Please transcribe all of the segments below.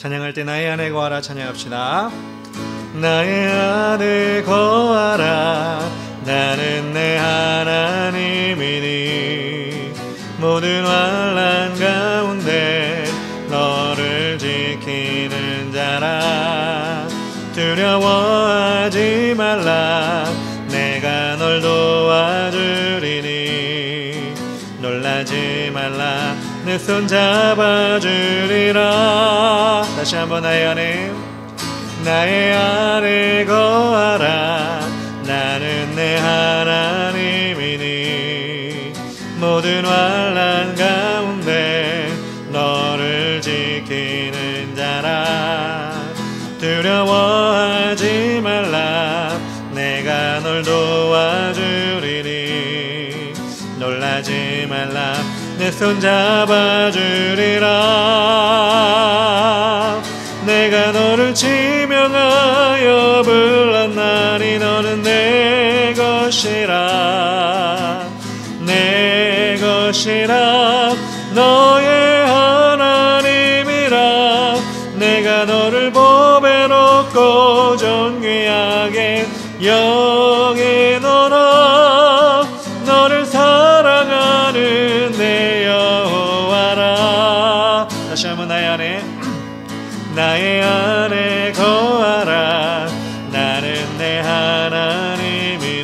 찬양할 때 나의 안에 거하라 찬양합시다. 나의 안에 거하라. 나는 내 하나님이니 모든 환난 가운데 너를 지키는 자라. 두려워하지 말라. 내가 널 도와주리니 놀라지 말라. 내 손 잡아주리라. 다시 한번 나의 안에 거하라. 나는 내 하나님이니 모든 환난 가운데 너를 지키는 자라. 두려워하지 말라. 내가 널 도와주리니 놀라지 말라. 내 손 잡아주리라. 내가 너를 지명하여 불렀나니 너는 내 것이라. 내 것이라. 너의 하나님이라. 내가 너를 보배롭고 존귀하게 여기노라. 너를 사랑하는 내 여호와라. 다시 한번 나의 안에 거하라. 나는 내 하나님이니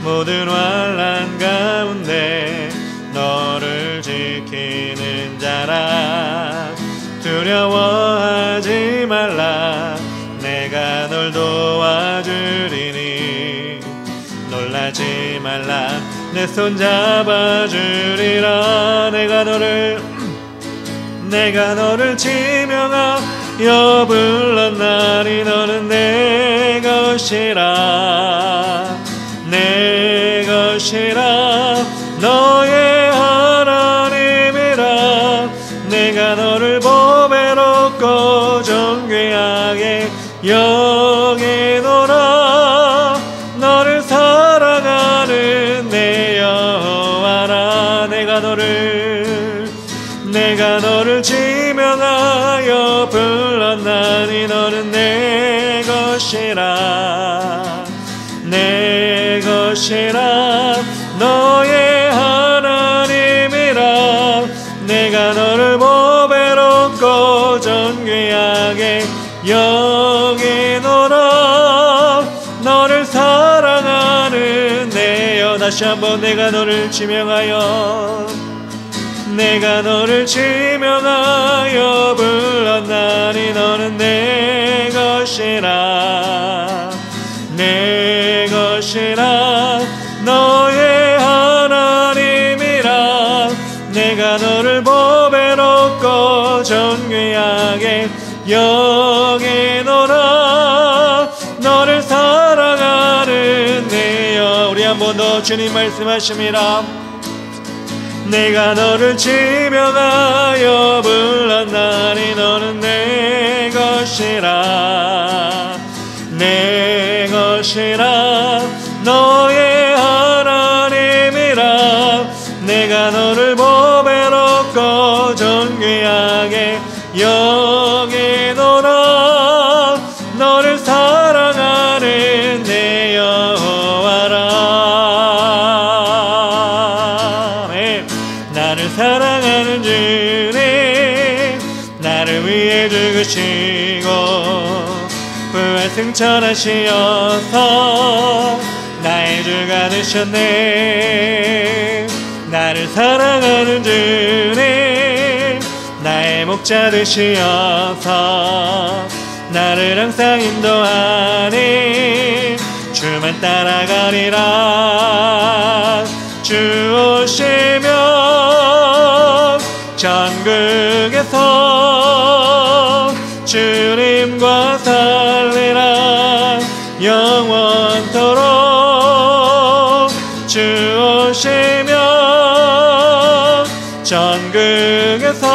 모든 환난 가운데 너를 지키는 자라. 두려워하지 말라. 내가 널 도와주리니 놀라지 말라. 내 손 잡아주리라. 내가 너를 지명하여 불렀나니 너는 내 것이라. 내 것이라. 너의 하나님이라. 내가 너를 보배롭고 존귀하게 여기노라. 너를 사랑하는 내 여호와라. 내가 너를 지명하여 불렀나니 너는 내 것이라. 내 것이라. 너의 하나님이라. 내가 너를 보배롭고 존귀하게 여기노라. 너를 사랑하는 내 여. 다시 한번 내가 너를 지명하여 불렀나니 너는 내 것이라. 내 것이라. 너의 하나님이라. 내가 너를 보배롭고 존귀하게 여기노라. 너를 사랑하는 내 여. 우리 한 번 더 주님 말씀하십니다. 내가 너를 지명하여 불렀나니 너는 내 것이라. 내 것이라. 너의 하나님이라. 내가 너를 보배롭고 존귀하게 여기노라. 너를 사랑하는 내 여호와라. 나를 사랑하는 주님. 나를 위해 죽으시고 부활 승천하시어서 나의 주가 되셨네. 나를 사랑하는 주님. 나의 목자 되시어서 나를 항상 인도하니 주만 따라가리라. 주 오시면 천국에서 주님과 살리라. 영원토록 주 오시면 천국에서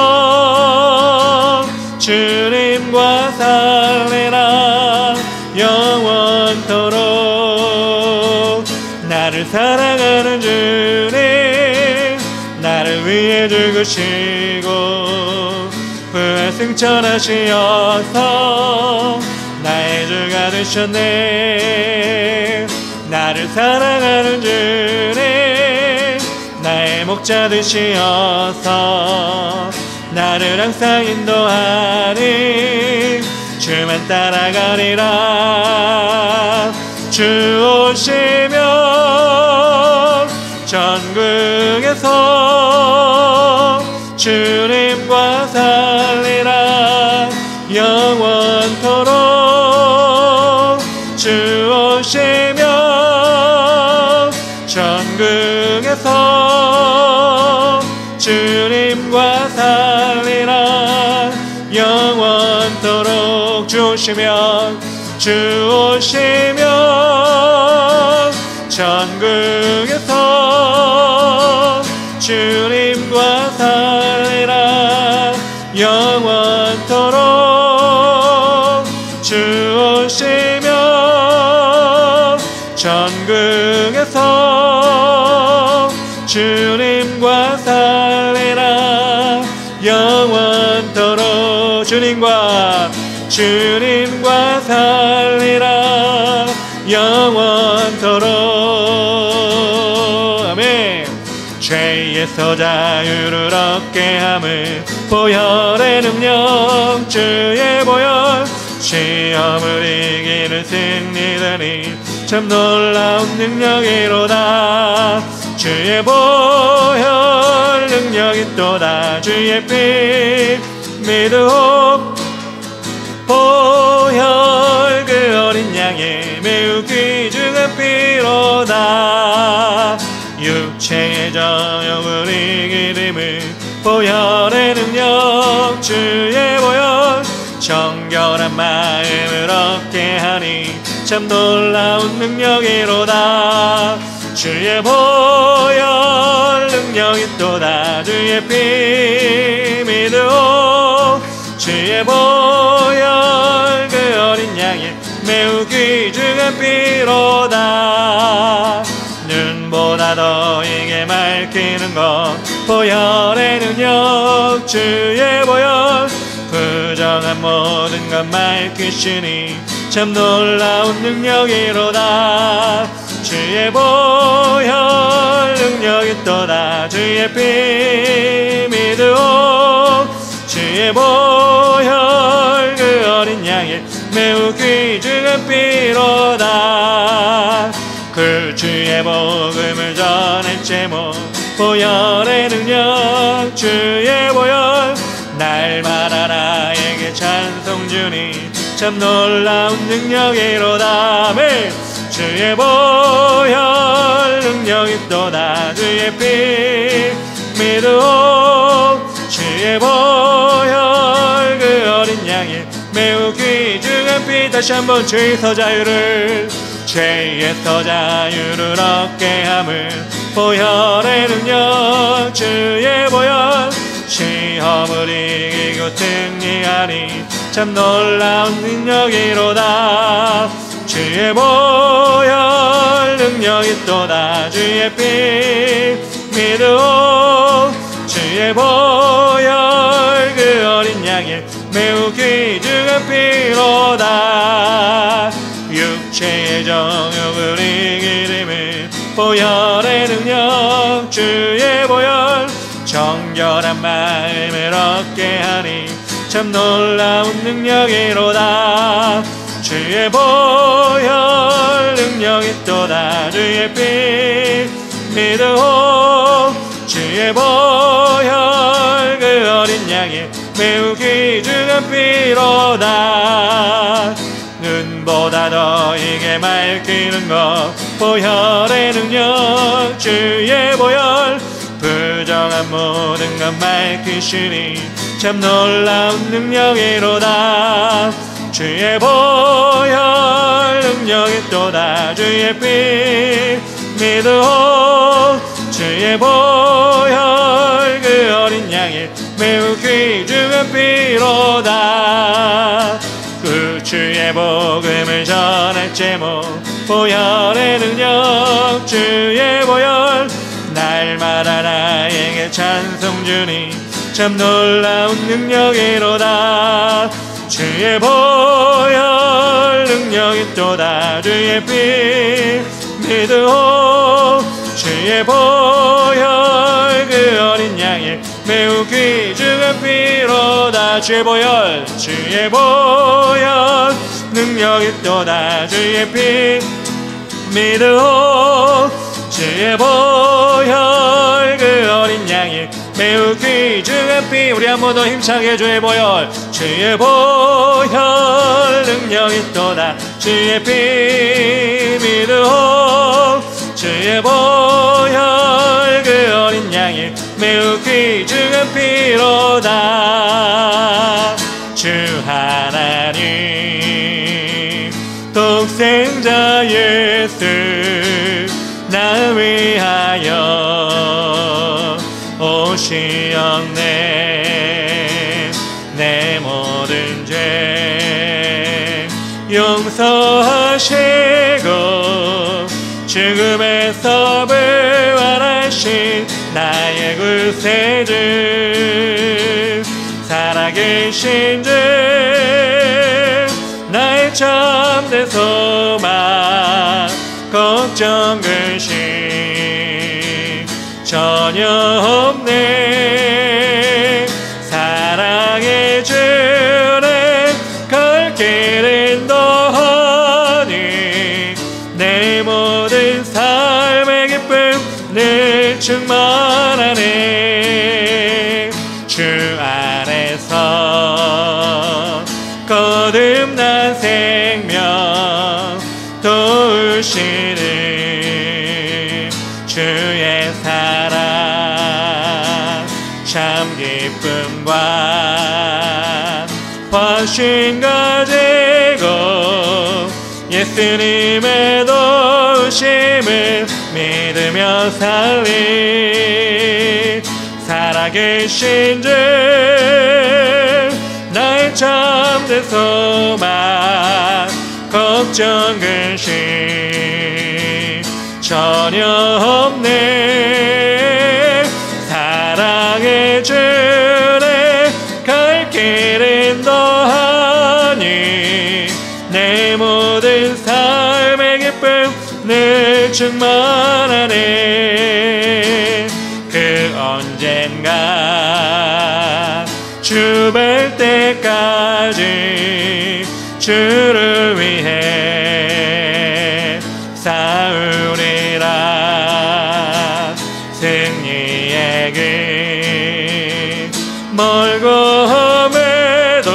주님과 살리라. 영원토록. 나를 사랑하는 주님. 나를 위해 죽으시고 부활 승천하시어서 나의 주가 되셨네. 나를 사랑하는 주님 나의 목자 되시어서 나를 항상 인도하니 주만 따라가리라. 주 오시면 천국에서 주님과 살리라. 영원토록 주 오시면 천국에서 주님과 살리라. 영원토록 주 오시면 천국에서 주님과 살리라. 영원토록 주 오시면 천국에서 주님과 살리라. 영원토록 주님과 살리라. 영원토록. 아멘. 죄에서 자유를 얻게 함을 보혈의 능력 주의 보혈 시험을 이기는 승리되니 참 놀라운 능력이로다. 주의 보혈 능력이 또다. 주의 피 믿음 보혈 그 어린 양의 매우 귀중한 피로다. 육체의 정욕을 이기림을 보혈의 능력 주의 보혈 정결한 마음을 얻게 하니 참 놀라운 능력이로다. 주의 보혈 능력이 또다. 주의 피 믿음 주의 보혈 그 어린 양의 매우 귀중한 피로다. 눈보다 더 이게 맑히는 것 보혈의 능력 주의 보혈 부정한 모든 것 맑히시니 참 놀라운 능력이로다. 주의 보혈 능력이 또다. 주의 피 믿음 주의 보혈 그 어린 양의 매우 귀중한 피로다. 그 주의 복음을 전할 제목 보혈의 능력 주의 보혈 날마다 나에게 찬송 주니 참 놀라운 능력이로다. 아멘. 주의 보혈 능력이 또다. 주의 피 믿음 주의 보혈 그 어린 양의 매우 귀중한 피. 다시 한번 죄에서 자유를 얻게 함을 보혈의 능력 주의 보혈 시험을 이기고 승리하니 참 놀라운 능력이로다. 주의 보혈 능력이 또다. 주의 피 믿음 주의 보혈 그 어린 양의 매우 귀중한 피로다. 육체의 정욕을 이기림을 보혈의 능력 주의 보혈 정결한 마음을 얻게 하니 참 놀라운 능력이로다. 주의 보혈 능력이 또다. 주의 피 믿음 주의 보혈 그 어린 양의 매우 귀중한 피로다. 눈보다 더 이게 맑히는 것 보혈의 능력 주의 보혈 부정한 모든 것 맑히시니 참 놀라운 능력이로다. 주의 보혈 능력이 또다. 주의 피 믿음 주의 보혈 그 어린 양의 매우 귀중한 피로다. 그 주의 복음을 전할 제목 보혈의 능력 주의 보혈 날마다 나에게 찬송 주니 참 놀라운 능력이로다. 주의 보혈 능력이 또다. 주의 피 믿으오. 주의 보혈 그 어린 양의 매우 귀중한 피로다. 주의 보혈 주의 보혈 능력이 또다. 주의 피 믿으오. 주의 보혈 그 어린 양의 매우 귀중한 피. 우리 한 번 더 힘차게 주의 보혈 주의 보혈 능력이 또다. 주의 피 믿으오. 주의 보혈 그 어린 양의 매우 귀중한 피로다. 주 하나님 독생자 예수 나 위하여 오시었네. 내 모든 죄 용서하시고 죽음에서 부활하신 나의 구세주 살아계신 주 나의 참된 소망 걱정 근심 전혀 없네. 사랑의 주를 갈 길은 너니 내 모든 삶의 기쁨 늘 충만하네. 주 안에서 거듭난 생명 도우시는 주의 사랑 참 기쁨과 확신 가지고 예수님의 도우심을 믿으며 살리. 살아계신 주 나의 참된 소망 걱정 근심 전혀 없네. 사랑의 주를 갈 길은 너하니 내 모든 삶의 기쁨 늘 충만하네. 그 언젠가 주 뵐 때까지 주를 위해 싸우리라. 승리의 길 멀고 험해도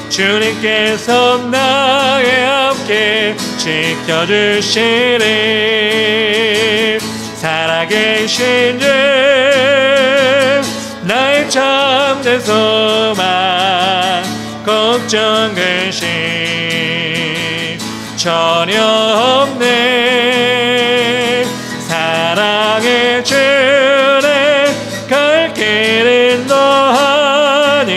주님께서 나의 함께 지켜주시리. 살아계신 주 나의 참된 소망 걱정 근심 전혀 없네. 사랑의 주를 갈 길은 너하니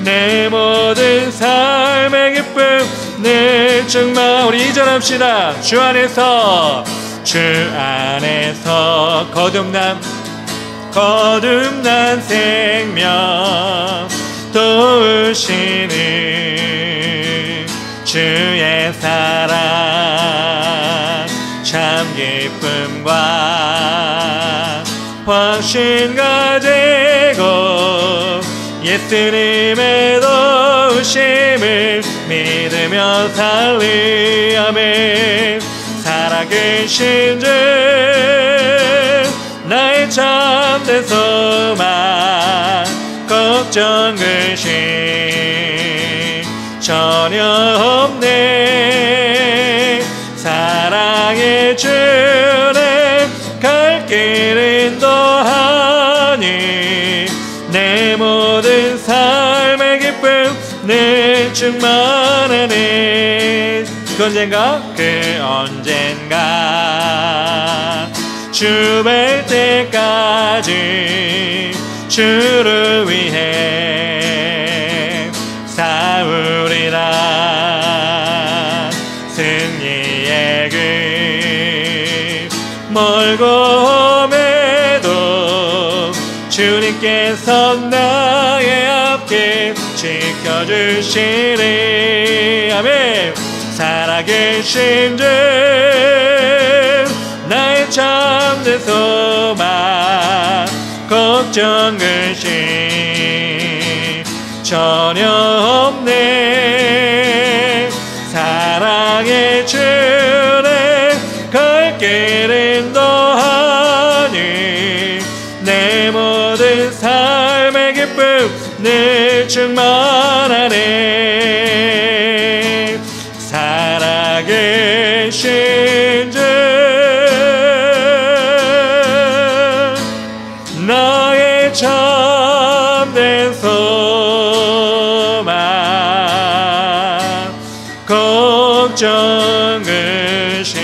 내 모든 삶의 기쁨 늘 충만. 우리 이전합시다. 주 안에서 거듭난 생명 도우시는 주의 사랑 참 기쁨과 확신 가지고 예수님의 도우심을 믿으며 살리. 아멘. 살아계신 주 나의 참된 소망 걱정 근심 전혀 없네. 사랑의 주를 갈 길은 너하니 내 모든 삶의 기쁨 늘 충만하네. 그 언젠가 주 뵐 때까지 주를 위해 싸우리라. 승리의 길 멀고 험해도 주님께 함께 지켜주시리. 아멘. 살아계신 주 나의 참된 소망, 걱정 근심 전혀 없네. 사랑의 주내 갈 길은 너하니 내 모든 삶의 기쁨 늘 충만하네. 살아계신 주 나의 참된 소망, 걱정 근심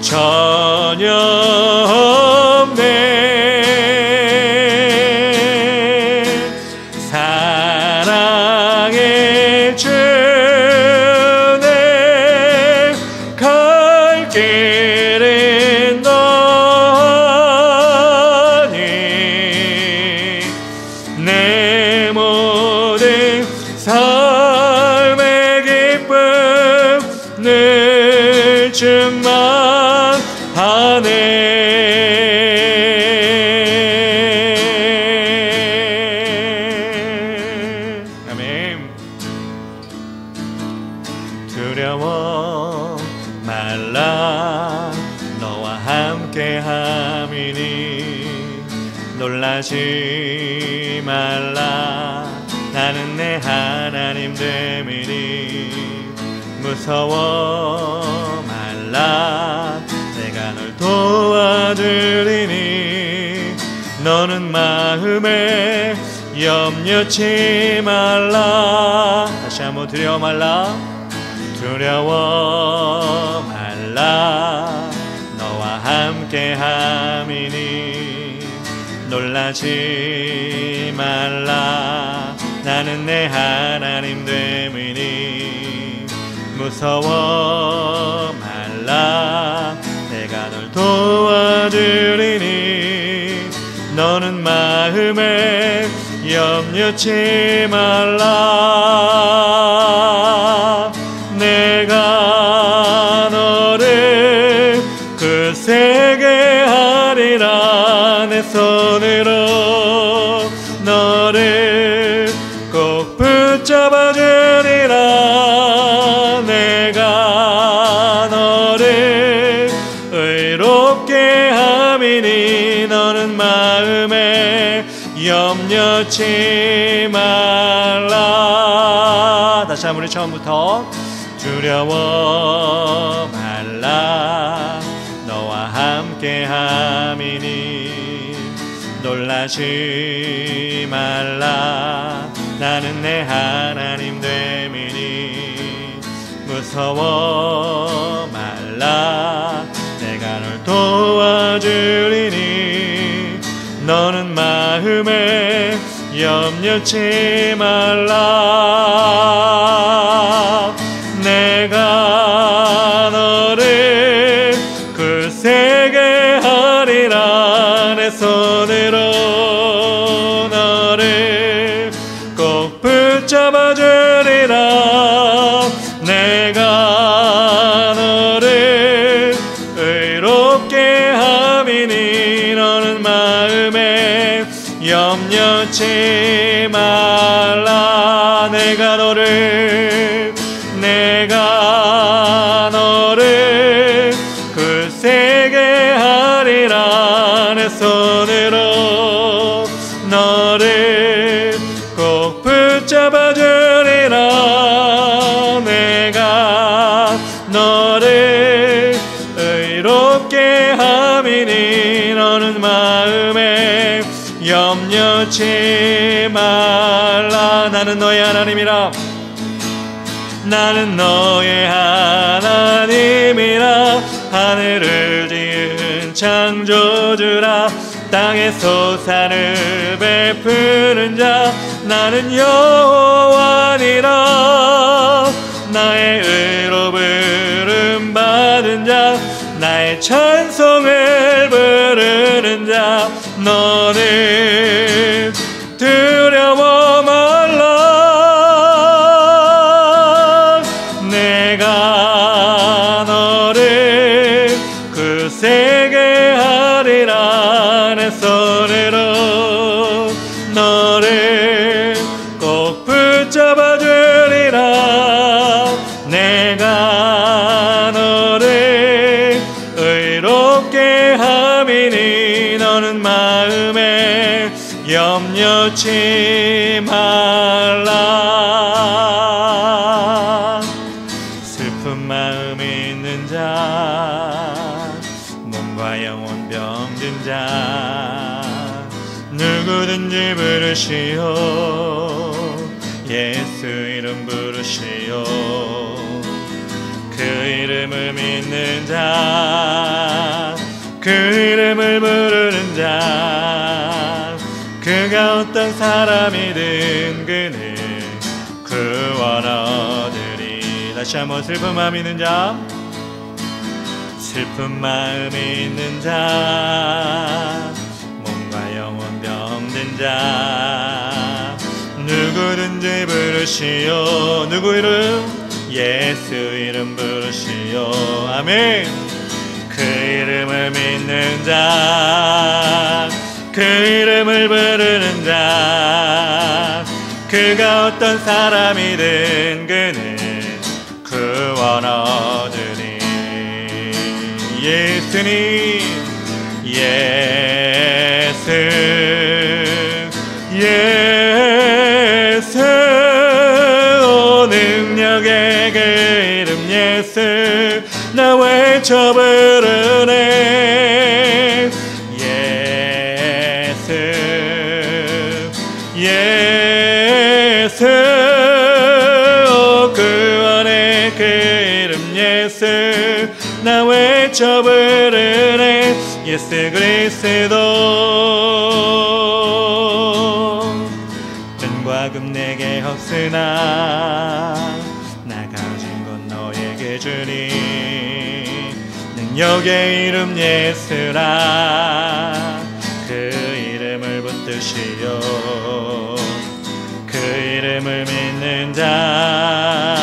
전혀 없네. 사랑의 주 내 갈 길은 너니 내 모든 삶의 기쁨 늘 충만하네. 아멘. 두려워 말라 너와 함께 함이니 놀라지 말라 나는 내 하나님 됨이니 무서워 말라 내가 널 도와주리니 너는 마음에 염려치 말라. 다시 한번 두려워 말라. 두려워 말라 너와 함께 함이니 놀라지 말라 나는 내 하나님 됨이니 무서워 말라 내가 널 도와주리니 너는 마음에 염려치 말라. 내가 너를 굳세게 하리라. 내 손으로 너를 꼭 붙잡아 주리라. 내가 너를 의롭게 함이니 너는 마음에 염려치 말라. 다시 한번 우리 처음부터. 두려워 말라 너와 함께 함이니 놀라지 말라 나는 내 하나님 됨이니 무서워 말라 내가 널 도와주리니 너는 마음에 염려치 말라. 내가 너를 굳세게 하리라. 내 손으로 너를 꼭 붙잡아 주리라. 내가 너를 의롭게 함이니 너는 마음에 염려치 말라. 내가 너를 굳세게 하리라. 내 손으로 너를 꼭 붙잡아 주리라. 내가 너를 의롭게 함이니 너는 마음에 염려치 말라. 나는 너의 하나님이라. 나는 너의 하나님이라. 하늘을 지은 창조주라. 땅에 솟아를 베푸는 자 나는 여호와니라. 나의 의로 부름받은 자 나의 찬송을 부르는 자 너는 두려워 말라. 내가 너를 굳세게 하리라. 내 손으로 너를 꼭 붙잡아 주리라. 내가 너를 의롭게 함이니 너는 마음에 염려치 말라. 슬픈 마음이 있는 자, 몸과 영혼 병든 자, 누구든지 부르시오. 예수 이름 부르시오. 그 이름을 믿는 자, 그 이름을 부르는 자, 그가 어떤 사람이든 그는 구원 얻으리. 다시 한번 슬픈 마음 있는 자, 슬픈 마음 있는 자, 몸과 영혼 병든 자, 누구든지 부르시오. 누구 이름? 예수 이름 부르시오. 아멘. 그 이름을 믿는 자, 그 이름을 부르는 자, 그가 어떤 사람이든 그는 구원 얻으리. 예수님, 예수, 예수, 오 능력의 그 이름 예수, 나 외쳐 부르네. 예수, 예수, 오 구원의 그 이름 예수, 나 외쳐 부르네. 예수 그리스도. 은과 금 내게 없으나 나 가진 건 너에게 주니. 능력의 이름 예수라. 그 이름을 붙드시오. 그 이름을 믿는 자,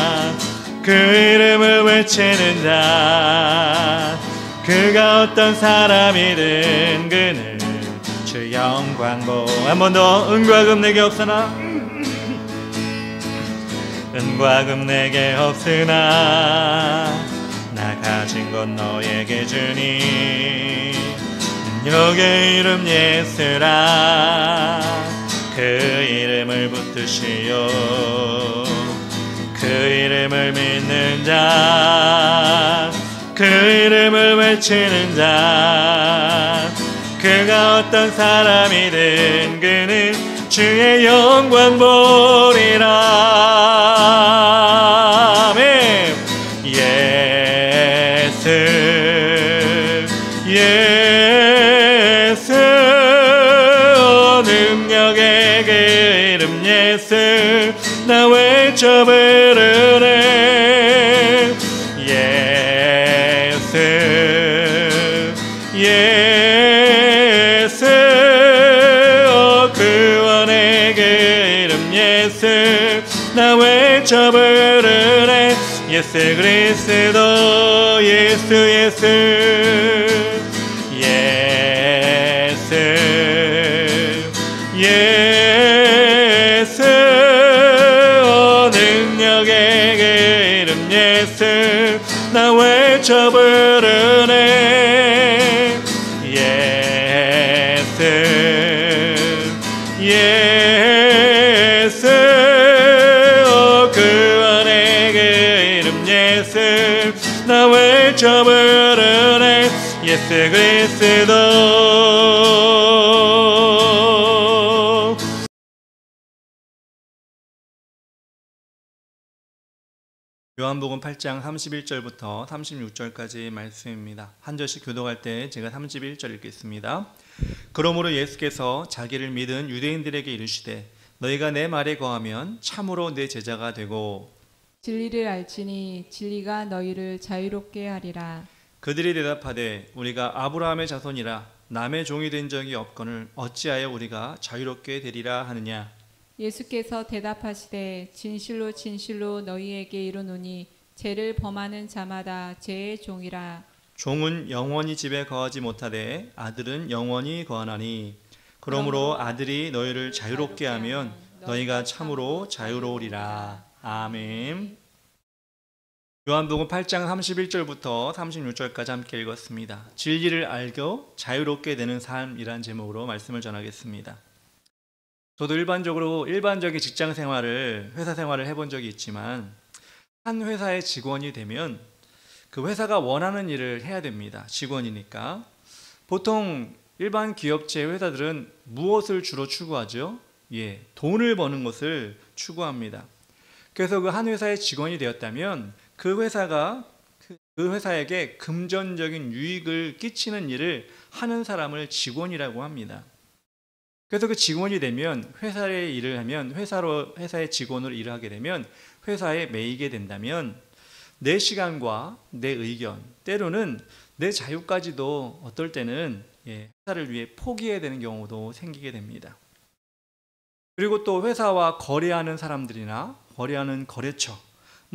그 이름을 외치는 자, 그가 어떤 사람이든 그는 주 영광 보. 한 번 더. 은과 금 내게 없으나, 은과 금 내게 없으나 나 가진 건 너에게 주니. 능력의 이름 예수라. 그 이름을 붙드시오. 그 이름을 믿는 자, 그 이름을 외치는 자, 그가 어떤 사람이든 그는 주의 영광 보리라. 아멘. 예수, 예수, 능력의 그 이름 예수, 나 외쳐 부르네. 예수, 예수, 구원의 그 이름 예수, 나 외쳐 부르네. 예수 그리스도. 예수 예수, 예수, 예수, 능력의 그 이름 예수, 나 외쳐 부르네. 예수, 예수, 구원의 그 이름 예수, 나 외쳐 부르네. 예수 그리스도. 요한복음 8장 31절부터 36절까지 말씀입니다. 한 절씩 교독할 때 제가 31절 읽겠습니다. 그러므로 예수께서 자기를 믿은 유대인들에게 이르시되 너희가 내 말에 거하면 참으로 내 제자가 되고 진리를 알지니 진리가 너희를 자유롭게 하리라. 그들이 대답하되 우리가 아브라함의 자손이라 남의 종이 된 적이 없거늘 어찌하여 우리가 자유롭게 되리라 하느냐. 예수께서 대답하시되 진실로 진실로 너희에게 이르노니 죄를 범하는 자마다 죄의 종이라. 종은 영원히 집에 거하지 못하되 아들은 영원히 거하나니 그러므로 아들이 너희를 자유롭게 하면 너희가 참으로 자유로우리라. 아멘. 요한복음 8장 31절부터 36절까지 함께 읽었습니다. 진리를 알고 자유롭게 되는 삶이란 제목으로 말씀을 전하겠습니다. 저도 일반적인 직장 생활을, 회사 생활을 해본 적이 있지만 한 회사의 직원이 되면 그 회사가 원하는 일을 해야 됩니다. 직원이니까. 보통 일반 기업체 회사들은 무엇을 주로 추구하죠? 돈을 버는 것을 추구합니다. 그래서 그 한 회사의 직원이 되었다면 그 회사가 그 회사에게 금전적인 유익을 끼치는 일을 하는 사람을 직원이라고 합니다. 그래서 그 직원이 되면 회사의 일을 하면 회사의 직원으로 일을 하게 되면 회사에 매이게 된다면 내 시간과 내 의견, 때로는 내 자유까지도 어떨 때는 회사를 위해 포기해야 되는 경우도 생기게 됩니다. 그리고 또 회사와 거래하는 사람들이나 거래하는 거래처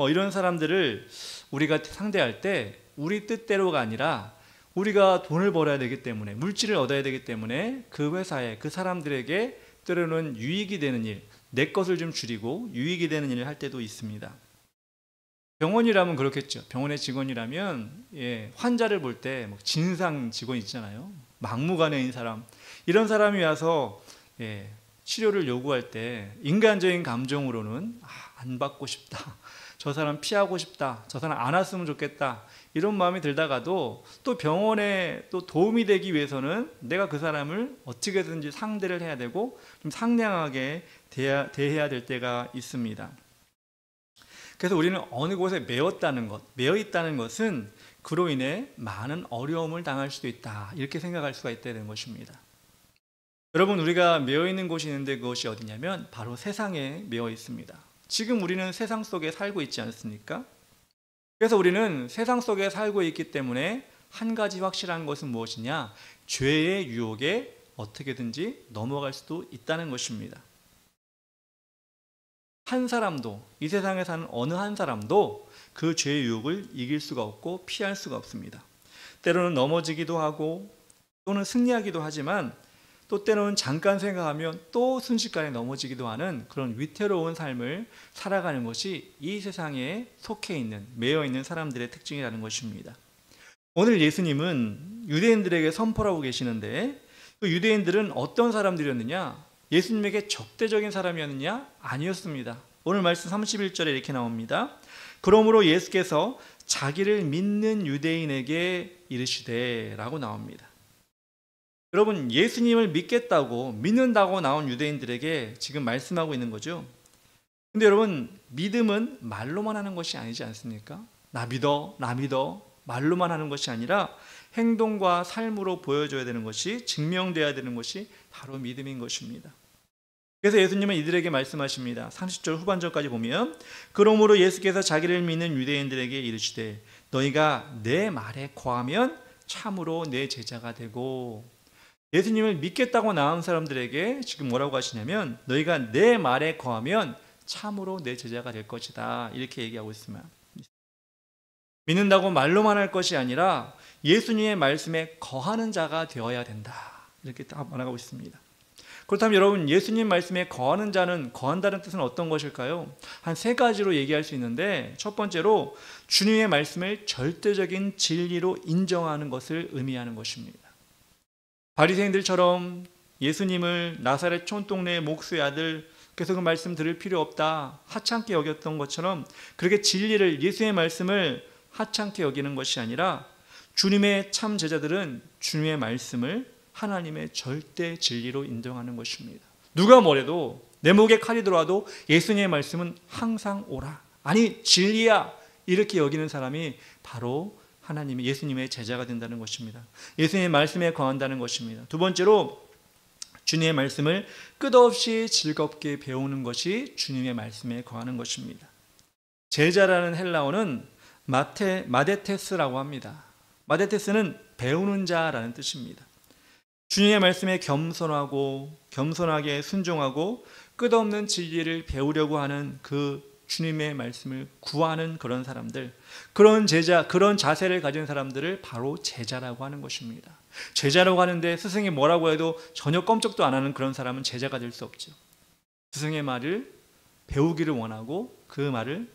이런 사람들을 우리가 상대할 때 우리 뜻대로가 아니라 우리가 돈을 벌어야 되기 때문에 물질을 얻어야 되기 때문에 그 회사에 그 사람들에게 때로는 유익이 되는 일, 내 것을 좀 줄이고 유익이 되는 일을 할 때도 있습니다. 병원이라면 그렇겠죠. 병원의 직원이라면 환자를 볼 때 진상 직원 있잖아요. 막무가내인 사람, 이런 사람이 와서 치료를 요구할 때 인간적인 감정으로는 안 받고 싶다, 저 사람 피하고 싶다, 저 사람 안 왔으면 좋겠다, 이런 마음이 들다가도 또 병원에 또 도움이 되기 위해서는 내가 그 사람을 어떻게든지 상대를 해야 되고 좀 상냥하게 대해야 될 때가 있습니다. 그래서 우리는 어느 곳에 매여 있다는 것은 그로 인해 많은 어려움을 당할 수도 있다, 이렇게 생각할 수가 있다는 것입니다. 여러분, 우리가 매여 있는 곳이 있는데 그것이 어디냐면 바로 세상에 매여 있습니다. 지금 우리는 세상 속에 살고 있지 않습니까? 그래서 우리는 세상 속에 살고 있기 때문에 한 가지 확실한 것은 무엇이냐? 죄의 유혹에 어떻게든지 넘어갈 수도 있다는 것입니다. 한 사람도, 이 세상에 사는 어느 한 사람도 그 죄의 유혹을 이길 수가 없고 피할 수가 없습니다. 때로는 넘어지기도 하고 또는 승리하기도 하지만 또 때로는 잠깐 생각하면 또 순식간에 넘어지기도 하는 그런 위태로운 삶을 살아가는 것이 이 세상에 속해 있는, 매여 있는 사람들의 특징이라는 것입니다. 오늘 예수님은 유대인들에게 선포를 하고 계시는데 그 유대인들은 어떤 사람들이었느냐? 예수님에게 적대적인 사람이었느냐? 아니었습니다. 오늘 말씀 31절에 이렇게 나옵니다. 그러므로 예수께서 자기를 믿는 유대인에게 이르시되 라고 나옵니다. 여러분, 예수님을 믿는다고 나온 유대인들에게 지금 말씀하고 있는 거죠. 근데 여러분, 믿음은 말로만 하는 것이 아니지 않습니까? 나 믿어 말로만 하는 것이 아니라 행동과 삶으로 보여줘야 되는 것이, 증명돼야 되는 것이 바로 믿음인 것입니다. 그래서 예수님은 이들에게 말씀하십니다. 30절 후반절까지 보면 그러므로 예수께서 자기를 믿는 유대인들에게 이르시되 너희가 내 말에 거하면 참으로 내 제자가 되고, 예수님을 믿겠다고 나온 사람들에게 지금 뭐라고 하시냐면 너희가 내 말에 거하면 참으로 내 제자가 될 것이다, 이렇게 얘기하고 있습니다. 믿는다고 말로만 할 것이 아니라 예수님의 말씀에 거하는 자가 되어야 된다, 이렇게 말하고 있습니다. 그렇다면 여러분, 예수님 말씀에 거한다는 뜻은 어떤 것일까요? 한 세 가지로 얘기할 수 있는데, 첫 번째로 주님의 말씀을 절대적인 진리로 인정하는 것을 의미하는 것입니다. 바리새인들처럼 예수님을 나사렛 촌동네의 목수의 아들, 그래서 그 말씀 들을 필요 없다, 하찮게 여겼던 것처럼 그렇게 진리를, 예수의 말씀을 하찮게 여기는 것이 아니라 주님의 참 제자들은 주님의 말씀을 하나님의 절대 진리로 인정하는 것입니다. 누가 뭐래도, 내 목에 칼이 들어와도 예수님의 말씀은 항상 옳아, 아니 진리야, 이렇게 여기는 사람이 바로 하나님의, 예수님의 제자가 된다는 것입니다. 예수님의 말씀에 거한다는 것입니다. 두 번째로 주님의 말씀을 끝없이 즐겁게 배우는 것이 주님의 말씀에 거하는 것입니다. 제자라는 헬라어는 마데테스라고 합니다. 마데테스는 배우는 자라는 뜻입니다. 주님의 말씀에 겸손하게 순종하고 끝없는 진리를 배우려고 하는 그 주님의 말씀을 구하는 그런 사람들, 그런 제자, 그런 자세를 가진 사람들을 바로 제자라고 하는 것입니다. 제자라고 하는데 스승이 뭐라고 해도 전혀 꼼짝도 안 하는 그런 사람은 제자가 될 수 없죠. 스승의 말을 배우기를 원하고 그 말을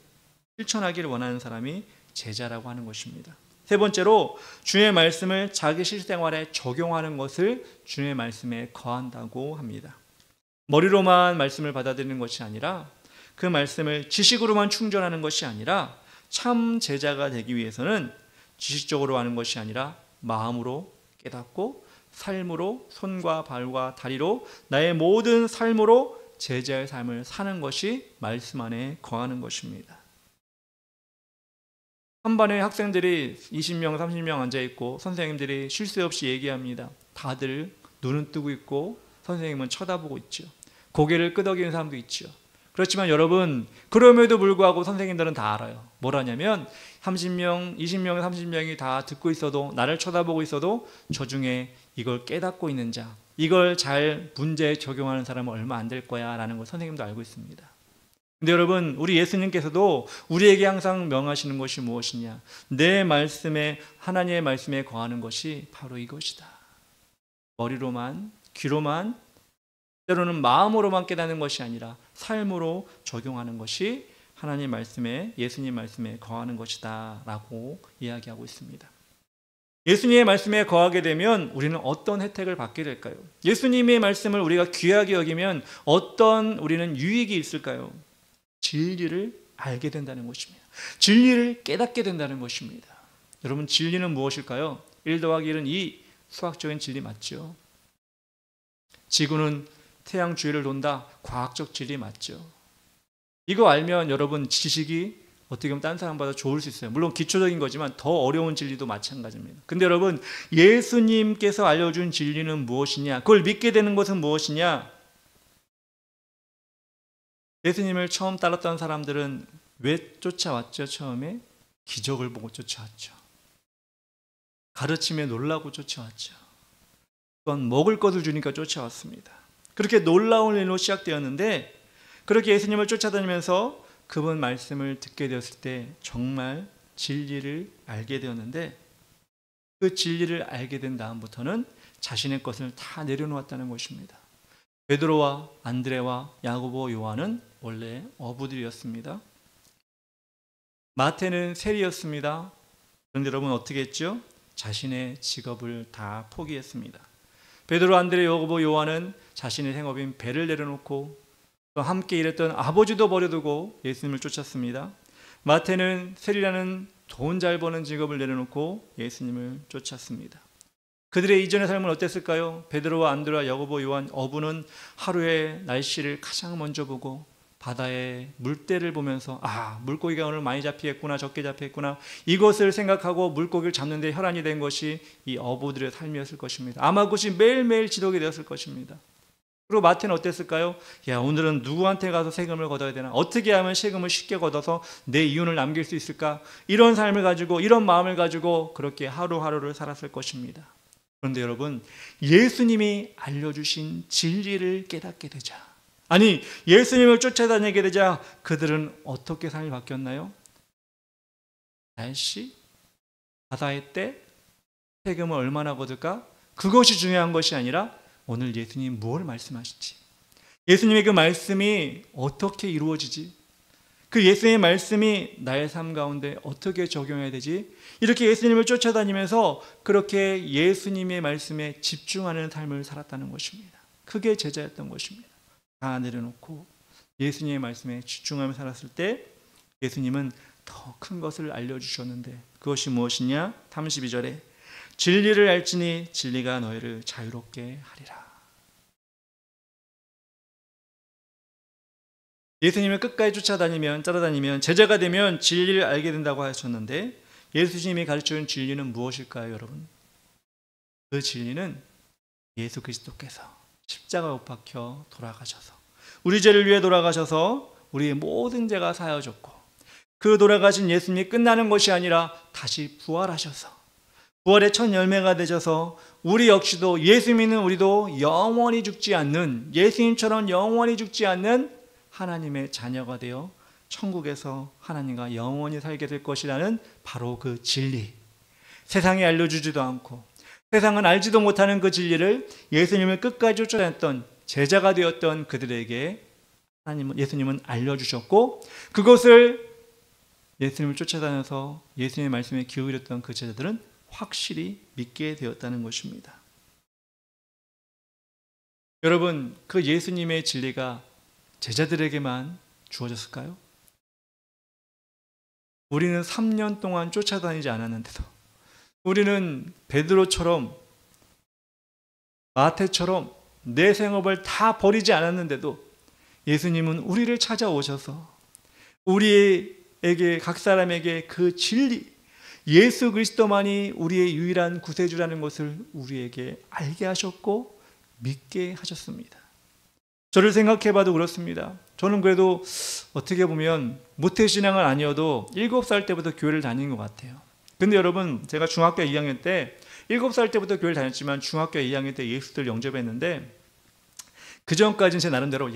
실천하기를 원하는 사람이 제자라고 하는 것입니다. 세 번째로 주의 말씀을 자기 실생활에 적용하는 것을 주의 말씀에 거한다고 합니다. 머리로만 말씀을 받아들이는 것이 아니라 그 말씀을 지식으로만 충전하는 것이 아니라 참 제자가 되기 위해서는 지식적으로 하는 것이 아니라 마음으로 깨닫고 삶으로 손과 발과 다리로 나의 모든 삶으로 제자의 삶을 사는 것이 말씀 안에 거하는 것입니다. 한 반에 학생들이 20명, 30명 앉아있고 선생님들이 쉴 새 없이 얘기합니다. 다들 눈은 뜨고 있고 선생님은 쳐다보고 있죠. 고개를 끄덕이는 사람도 있죠. 그렇지만 여러분, 그럼에도 불구하고 선생님들은 다 알아요. 뭐라냐면 30명, 20명, 30명이 다 듣고 있어도, 나를 쳐다보고 있어도 저 중에 이걸 깨닫고 있는 자, 이걸 잘 문제에 적용하는 사람은 얼마 안 될 거야 라는 걸 선생님도 알고 있습니다. 근데 여러분, 우리 예수님께서도 우리에게 항상 명하시는 것이 무엇이냐? 내 말씀에, 하나님의 말씀에 거하는 것이 바로 이것이다. 머리로만, 귀로만, 때로는 마음으로만 깨닫는 것이 아니라 삶으로 적용하는 것이 하나님 말씀에, 예수님 말씀에 거하는 것이다 라고 이야기하고 있습니다. 예수님의 말씀에 거하게 되면 우리는 어떤 혜택을 받게 될까요? 예수님의 말씀을 우리가 귀하게 여기면 어떤 우리는 유익이 있을까요? 진리를 알게 된다는 것입니다. 진리를 깨닫게 된다는 것입니다. 여러분, 진리는 무엇일까요? 1 더하기 1은 2, 수학적인 진리 맞죠? 지구는 태양 주위를 돈다, 과학적 진리 맞죠? 이거 알면 여러분, 지식이 어떻게 보면 딴 사람보다 좋을 수 있어요. 물론 기초적인 거지만 더 어려운 진리도 마찬가지입니다. 근데 여러분, 예수님께서 알려준 진리는 무엇이냐? 그걸 믿게 되는 것은 무엇이냐? 예수님을 처음 따랐던 사람들은 왜 쫓아왔죠? 처음에 기적을 보고 쫓아왔죠. 가르침에 놀라고 쫓아왔죠. 또한 먹을 것을 주니까 쫓아왔습니다. 그렇게 놀라운 일로 시작되었는데, 그렇게 예수님을 쫓아다니면서 그분 말씀을 듣게 되었을 때 정말 진리를 알게 되었는데, 그 진리를 알게 된 다음부터는 자신의 것을 다 내려놓았다는 것입니다. 베드로와 안드레와 야고보, 요한은 원래 어부들이었습니다. 마태는 세리였습니다. 그런데 여러분 어떻게 했죠? 자신의 직업을 다 포기했습니다. 베드로, 안드레, 야고보, 요한은 자신의 생업인 배를 내려놓고 또 함께 일했던 아버지도 버려두고 예수님을 쫓았습니다. 마태는 세리라는 돈 잘 버는 직업을 내려놓고 예수님을 쫓았습니다. 그들의 이전의 삶은 어땠을까요? 베드로와 안드레와 야고보, 요한, 어부는 하루의 날씨를 가장 먼저 보고 바다의 물때를 보면서 물고기가 오늘 많이 잡히겠구나, 적게 잡히겠구나, 이것을 생각하고 물고기를 잡는 데 혈안이 된 것이 이 어부들의 삶이었을 것입니다. 아마 그것이 매일매일 지독이 되었을 것입니다. 그리고 마태는 어땠을까요? 오늘은 누구한테 가서 세금을 걷어야 되나? 어떻게 하면 세금을 쉽게 걷어서 내 이윤을 남길 수 있을까? 이런 삶을 가지고, 이런 마음을 가지고 그렇게 하루하루를 살았을 것입니다. 그런데 여러분, 예수님이 알려주신 진리를 깨닫게 되자, 아니 예수님을 쫓아다니게 되자 그들은 어떻게 삶이 바뀌었나요? 날씨, 바다의 때, 세금을 얼마나 거둘까? 그것이 중요한 것이 아니라 오늘 예수님이 무엇을 말씀하실지, 예수님의 그 말씀이 어떻게 이루어지지, 그 예수님의 말씀이 나의 삶 가운데 어떻게 적용해야 되지, 이렇게 예수님을 쫓아다니면서 그렇게 예수님의 말씀에 집중하는 삶을 살았다는 것입니다. 그게 제자였던 것입니다. 다 내려놓고 예수님의 말씀에 집중하며 살았을 때 예수님은 더 큰 것을 알려주셨는데, 그것이 무엇이냐? 32절에 진리를 알지니 진리가 너희를 자유롭게 하리라. 예수님을 끝까지 쫓아다니면, 따라다니면, 제자가 되면 진리를 알게 된다고 하셨는데, 예수님이 가르쳐준 진리는 무엇일까요, 여러분? 그 진리는 예수 그리스도께서 십자가에 못 박혀 돌아가셔서 우리 죄를 위해 돌아가셔서 우리의 모든 죄가 사여졌고, 그 돌아가신 예수님이 끝나는 것이 아니라 다시 부활하셔서 부활의 첫 열매가 되셔서 우리 역시도 예수 믿는 우리도 영원히 죽지 않는, 예수님처럼 영원히 죽지 않는 하나님의 자녀가 되어 천국에서 하나님과 영원히 살게 될 것이라는 바로 그 진리, 세상에 알려주지도 않고 세상은 알지도 못하는 그 진리를 예수님을 끝까지 쫓아다녔던 제자가 되었던 그들에게 예수님은 알려주셨고, 그것을 예수님을 쫓아다녀서 예수님의 말씀에 기울였던 그 제자들은 확실히 믿게 되었다는 것입니다. 여러분, 그 예수님의 진리가 제자들에게만 주어졌을까요? 우리는 3년 동안 쫓아다니지 않았는데도, 우리는 베드로처럼 마태처럼 내 생업을 다 버리지 않았는데도 예수님은 우리를 찾아오셔서 우리에게, 각 사람에게 그 진리, 예수 그리스도만이 우리의 유일한 구세주라는 것을 우리에게 알게 하셨고 믿게 하셨습니다. 저를 생각해 봐도 그렇습니다. 저는 그래도 어떻게 보면 모태신앙은 아니어도 7살 때부터 교회를 다닌 것 같아요. 근데 여러분, 제가 중학교 2학년 때 7살 때부터 교회를 다녔지만 중학교 2학년 때 예수들 영접했는데, 그 전까지는 제 나름대로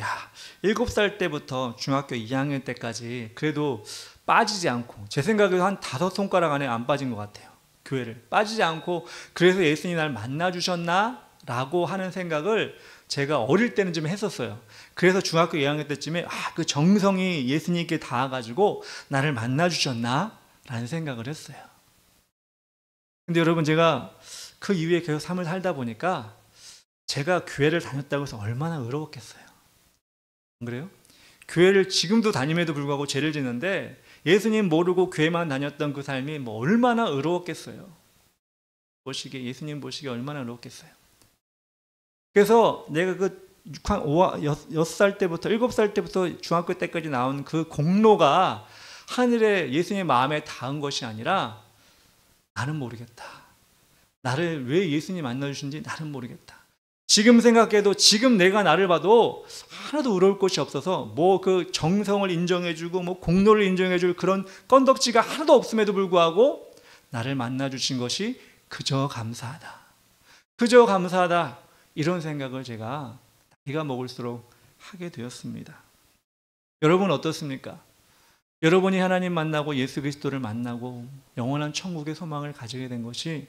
7살 때부터 중학교 2학년 때까지 그래도 빠지지 않고, 제 생각에도 한 5손가락 안에 안 빠진 것 같아요. 교회를 빠지지 않고, 그래서 예수님이 날 만나주셨나? 라고 하는 생각을 제가 어릴 때는 좀 했었어요. 그래서 중학교 2학년 때쯤에 그 정성이 예수님께 닿아가지고 나를 만나주셨나? 라는 생각을 했어요. 근데 여러분, 제가 그 이후에 계속 삶을 살다 보니까 제가 교회를 다녔다고 해서 얼마나 의로웠겠어요. 안 그래요? 교회를 지금도 다님에도 불구하고 죄를 짓는데 예수님 모르고 교회만 다녔던 그 삶이 얼마나 의로웠겠어요. 예수님 보시기에 얼마나 의로웠겠어요. 그래서 내가 그 6살 때부터 7살 때부터 중학교 때까지 나온 그 공로가 하늘에 예수님의 마음에 닿은 것이 아니라, 나는 모르겠다. 나를 왜 예수님 만나주신지 나는 모르겠다. 지금 생각해도, 지금 내가 나를 봐도 하나도 의로울 것이 없어서 그 정성을 인정해주고 공로를 인정해줄 그런 건덕지가 하나도 없음에도 불구하고 나를 만나주신 것이 그저 감사하다. 그저 감사하다. 이런 생각을 제가 나이가 먹을수록 하게 되었습니다. 여러분 어떻습니까? 여러분이 하나님 만나고 예수 그리스도를 만나고 영원한 천국의 소망을 가지게 된 것이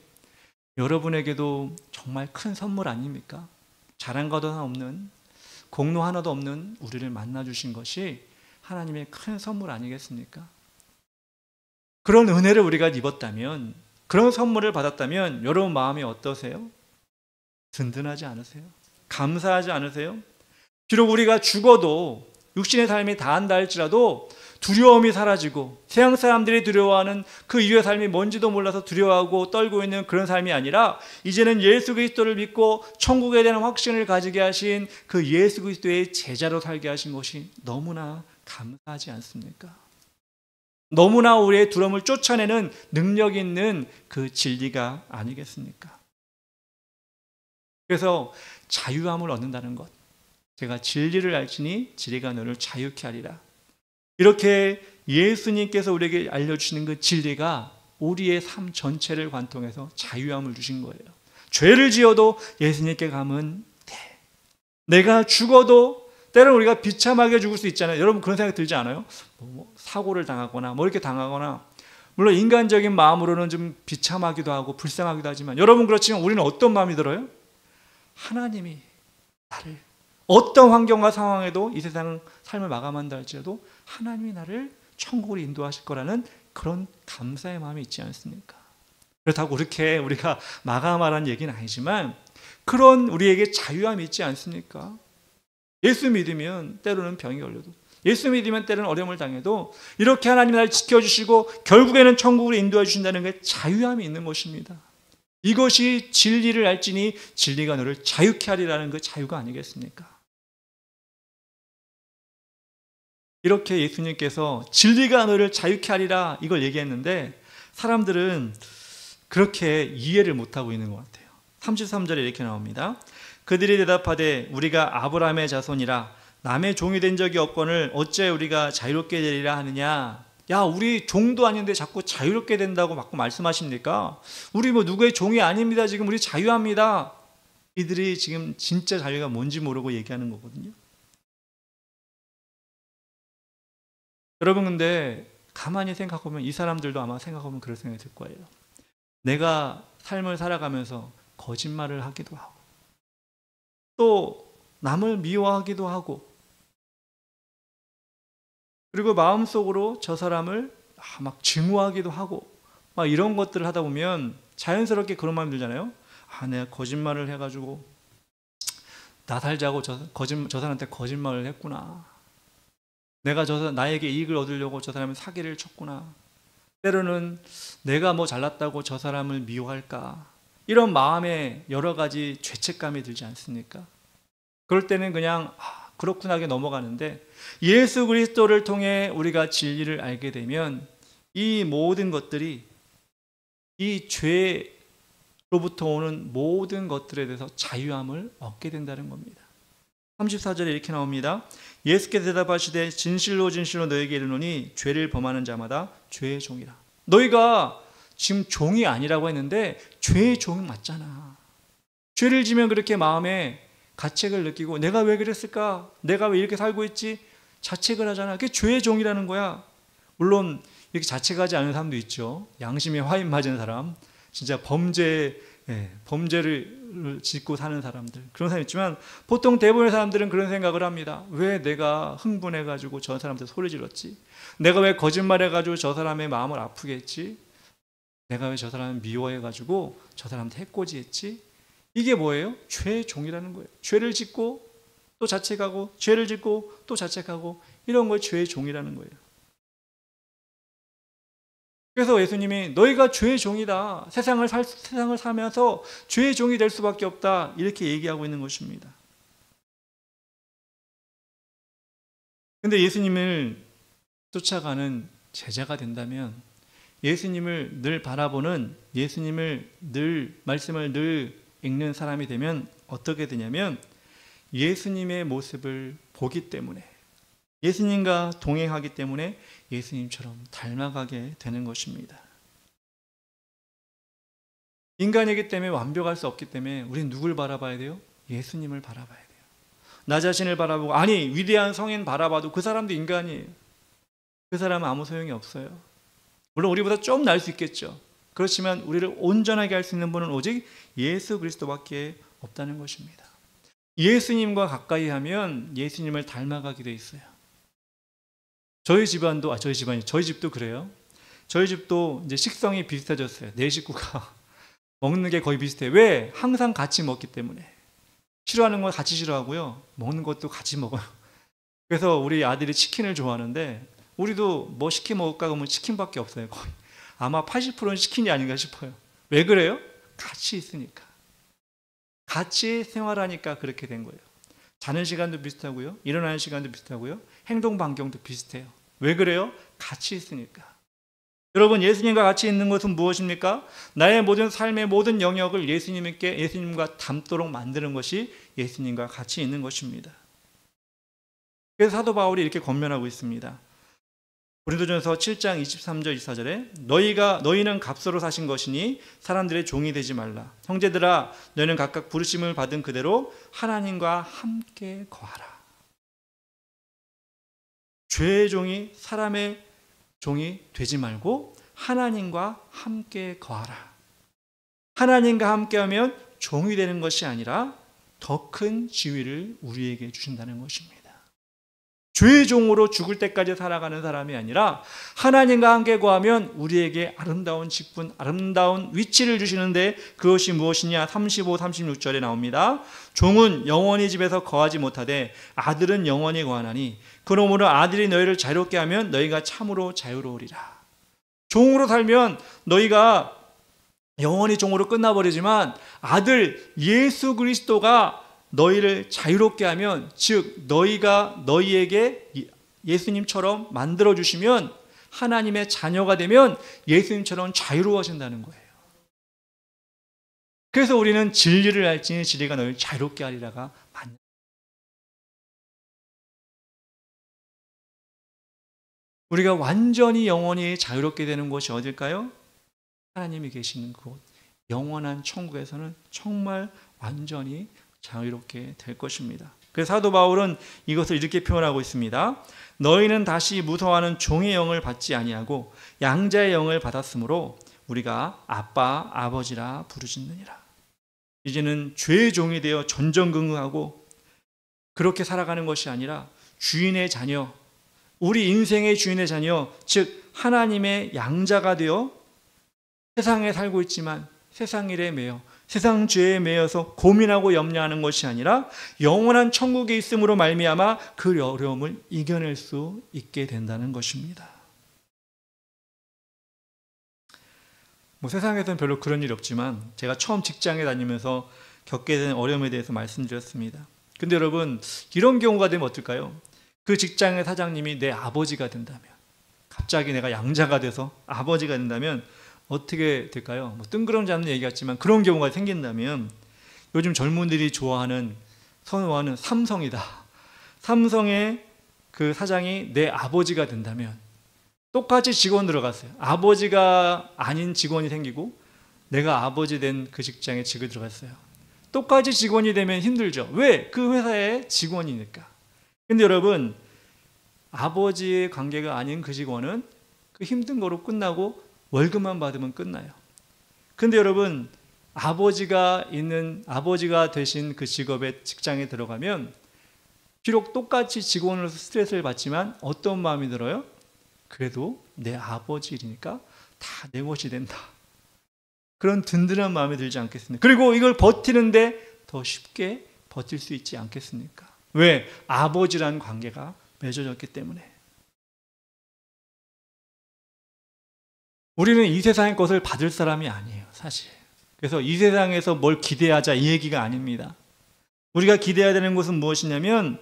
여러분에게도 정말 큰 선물 아닙니까? 자랑과도 없는, 공로 하나도 없는 우리를 만나주신 것이 하나님의 큰 선물 아니겠습니까? 그런 은혜를 우리가 입었다면, 그런 선물을 받았다면 여러분 마음이 어떠세요? 든든하지 않으세요? 감사하지 않으세요? 비록 우리가 죽어도, 육신의 삶이 다한다 할지라도 두려움이 사라지고, 세상 사람들이 두려워하는 그 이후의 삶이 뭔지도 몰라서 두려워하고 떨고 있는 그런 삶이 아니라, 이제는 예수 그리스도를 믿고 천국에 대한 확신을 가지게 하신 그 예수 그리스도의 제자로 살게 하신 것이 너무나 감사하지 않습니까? 너무나 우리의 두려움을 쫓아내는 능력 있는 그 진리가 아니겠습니까? 그래서 자유함을 얻는다는 것, 제가 진리를 알지니 진리가 너를 자유케 하리라. 이렇게 예수님께서 우리에게 알려주시는 그 진리가 우리의 삶 전체를 관통해서 자유함을 주신 거예요. 죄를 지어도 예수님께 가면 돼. 내가 죽어도, 때로는 우리가 비참하게 죽을 수 있잖아요. 여러분 그런 생각 들지 않아요? 사고를 당하거나 이렇게 당하거나, 물론 인간적인 마음으로는 좀 비참하기도 하고 불쌍하기도 하지만, 여러분 그렇지만 우리는 어떤 마음이 들어요? 하나님이 나를 어떤 환경과 상황에도 이 세상 삶을 마감한다 할지라도 하나님이 나를 천국으로 인도하실 거라는 그런 감사의 마음이 있지 않습니까? 그렇다고 그렇게 우리가 마감하라는 얘기는 아니지만 그런 우리에게 자유함이 있지 않습니까? 예수 믿으면 때로는 병이 걸려도, 예수 믿으면 때로는 어려움을 당해도 이렇게 하나님이 나를 지켜주시고 결국에는 천국으로 인도해 주신다는 게 자유함이 있는 것입니다. 이것이 진리를 알지니 진리가 너를 자유케 하리라는 그 자유가 아니겠습니까? 이렇게 예수님께서 진리가 너를 자유케 하리라 이걸 얘기했는데, 사람들은 그렇게 이해를 못하고 있는 것 같아요. 33절에 이렇게 나옵니다. 그들이 대답하되 우리가 아브라함의 자손이라 남의 종이 된 적이 없거늘 어째 우리가 자유롭게 되리라 하느냐. 야, 우리 종도 아닌데 자꾸 자유롭게 된다고 자꾸 말씀하십니까? 우리 뭐 누구의 종이 아닙니다. 지금 우리 자유합니다. 이들이 지금 진짜 자유가 뭔지 모르고 얘기하는 거거든요. 여러분, 근데 가만히 생각해보면 이 사람들도 아마 생각해보면 그럴 생각이 들 거예요. 내가 삶을 살아가면서 거짓말을 하기도 하고 또 남을 미워하기도 하고 그리고 마음속으로 저 사람을 막 증오하기도 하고 막 이런 것들을 하다 보면 자연스럽게 그런 마음이 들잖아요. 아, 내가 거짓말을 해가지고 나 살자고 저 사람한테 거짓말을 했구나. 내가 나에게 이익을 얻으려고 저 사람을 사기를 쳤구나. 때로는 내가 뭐 잘났다고 저 사람을 미워할까. 이런 마음에 여러 가지 죄책감이 들지 않습니까? 그럴 때는 그냥 그렇구나 하게 넘어가는데 예수 그리스도를 통해 우리가 진리를 알게 되면 이 모든 것들이 이 죄로부터 오는 모든 것들에 대해서 자유함을 얻게 된다는 겁니다. 34절에 이렇게 나옵니다. 예수께서 대답하시되 진실로 진실로 너에게 이르노니 죄를 범하는 자마다 죄의 종이라. 너희가 지금 종이 아니라고 했는데 죄의 종이 맞잖아. 죄를 지면 그렇게 마음에 가책을 느끼고 내가 왜 그랬을까? 내가 왜 이렇게 살고 있지? 자책을 하잖아. 그게 죄의 종이라는 거야. 물론 이렇게 자책하지 않은 사람도 있죠. 양심에 화인 맞은 사람, 진짜 범죄를 짓고 사는 사람들, 그런 사람 있지만 보통 대부분의 사람들은 그런 생각을 합니다. 왜 내가 흥분해가지고 저 사람한테 소리 질렀지? 내가 왜 거짓말해가지고 저 사람의 마음을 아프게 했지? 내가 왜 저 사람을 미워해가지고 저 사람한테 해코지했지? 이게 뭐예요? 죄의 종이라는 거예요. 죄를 짓고 또 자책하고 죄를 짓고 또 자책하고 이런 걸 죄의 종이라는 거예요. 그래서 예수님이 너희가 죄의 종이다. 세상을 살면서 죄의 종이 될 수밖에 없다. 이렇게 얘기하고 있는 것입니다. 근데 예수님을 쫓아가는 제자가 된다면 예수님을 늘 바라보는 예수님을 늘 말씀을 늘 읽는 사람이 되면 어떻게 되냐면 예수님의 모습을 보기 때문에 예수님과 동행하기 때문에 예수님처럼 닮아가게 되는 것입니다. 인간이기 때문에 완벽할 수 없기 때문에 우리는 누굴 바라봐야 돼요? 예수님을 바라봐야 돼요. 나 자신을 바라보고 아니 위대한 성인 바라봐도 그 사람도 인간이에요. 그 사람은 아무 소용이 없어요. 물론 우리보다 좀 나을 수 있겠죠. 그렇지만 우리를 온전하게 할 수 있는 분은 오직 예수 그리스도밖에 없다는 것입니다. 예수님과 가까이 하면 예수님을 닮아가게 돼 있어요. 저희 집도 그래요. 저희 집도 이제 식성이 비슷해졌어요. 네 식구가 먹는 게 거의 비슷해요. 왜? 항상 같이 먹기 때문에. 싫어하는 건 같이 싫어하고요. 먹는 것도 같이 먹어요. 그래서 우리 아들이 치킨을 좋아하는데 우리도 뭐 시켜 먹을까 그러면 치킨밖에 없어요. 거의. 아마 80%는 치킨이 아닌가 싶어요. 왜 그래요? 같이 있으니까. 같이 생활하니까 그렇게 된 거예요. 자는 시간도 비슷하고요. 일어나는 시간도 비슷하고요. 행동 반경도 비슷해요. 왜 그래요? 같이 있으니까. 여러분, 예수님과 같이 있는 것은 무엇입니까? 나의 모든 삶의 모든 영역을 예수님과 닮도록 만드는 것이 예수님과 같이 있는 것입니다. 그래서 사도 바울이 이렇게 권면하고 있습니다. 고린도전서 7장 23절 24절에 너희는 값으로 사신 것이니 사람들의 종이 되지 말라. 형제들아 너희는 각각 부르심을 받은 그대로 하나님과 함께 거하라. 죄의 종이 사람의 종이 되지 말고 하나님과 함께 거하라. 하나님과 함께하면 종이 되는 것이 아니라 더 큰 지위를 우리에게 주신다는 것입니다. 죄의 종으로 죽을 때까지 살아가는 사람이 아니라 하나님과 함께 거하면 우리에게 아름다운 직분, 아름다운 위치를 주시는데 그것이 무엇이냐? 35, 36절에 나옵니다. 종은 영원히 집에서 거하지 못하되 아들은 영원히 거하나니 그러므로 아들이 너희를 자유롭게 하면 너희가 참으로 자유로우리라. 종으로 살면 너희가 영원히 종으로 끝나버리지만 아들 예수 그리스도가 너희를 자유롭게 하면, 즉 너희가 너희에게 예수님처럼 만들어주시면, 하나님의 자녀가 되면 예수님처럼 자유로워진다는 거예요. 그래서 우리는 진리를 알지니 진리가 너희를 자유롭게 하리라가 맞는. 우리가 완전히 영원히 자유롭게 되는 곳이 어딜까요? 하나님이 계시는 곳, 영원한 천국에서는 정말 완전히 자유롭게 될 것입니다. 그래서 사도 바울은 이것을 이렇게 표현하고 있습니다. 너희는 다시 무서워하는 종의 영을 받지 아니하고 양자의 영을 받았으므로 우리가 아빠, 아버지라 부르짖느니라. 이제는 죄의 종이 되어 전전긍긍하고 그렇게 살아가는 것이 아니라 주인의 자녀, 우리 인생의 주인의 자녀, 즉 하나님의 양자가 되어 세상에 살고 있지만 세상 일에 매여 세상 죄에 매여서 고민하고 염려하는 것이 아니라 영원한 천국에 있음으로 말미암아 그 어려움을 이겨낼 수 있게 된다는 것입니다. 세상에서는 별로 그런 일이 없지만 제가 처음 직장에 다니면서 겪게 된 어려움에 대해서 말씀드렸습니다. 근데 여러분, 이런 경우가 되면 어떨까요? 그 직장의 사장님이 내 아버지가 된다면, 갑자기 내가 양자가 돼서 아버지가 된다면 어떻게 될까요? 뜬구름지 않는 얘기 같지만 그런 경우가 생긴다면 요즘 젊은들이 좋아하는, 선호하는 삼성이다. 삼성의 그 사장이 내 아버지가 된다면 똑같이 직원 들어갔어요. 아버지가 아닌 직원이 생기고 내가 아버지 된 그 직장에 직을 들어갔어요. 똑같이 직원이 되면 힘들죠. 왜? 그 회사의 직원이니까. 근데 여러분, 아버지의 관계가 아닌 그 직원은 그 힘든 거로 끝나고 월급만 받으면 끝나요. 근데 여러분, 아버지가 되신 그 직업의 직장에 들어가면 비록 똑같이 직원으로서 스트레스를 받지만 어떤 마음이 들어요? 그래도 내 아버지 일이니까 다 내 것이 된다. 그런 든든한 마음이 들지 않겠습니까? 그리고 이걸 버티는데 더 쉽게 버틸 수 있지 않겠습니까? 왜? 아버지라는 관계가 맺어졌기 때문에. 우리는 이 세상의 것을 받을 사람이 아니에요, 사실. 그래서 이 세상에서 뭘 기대하자 이 얘기가 아닙니다. 우리가 기대해야 되는 것은 무엇이냐면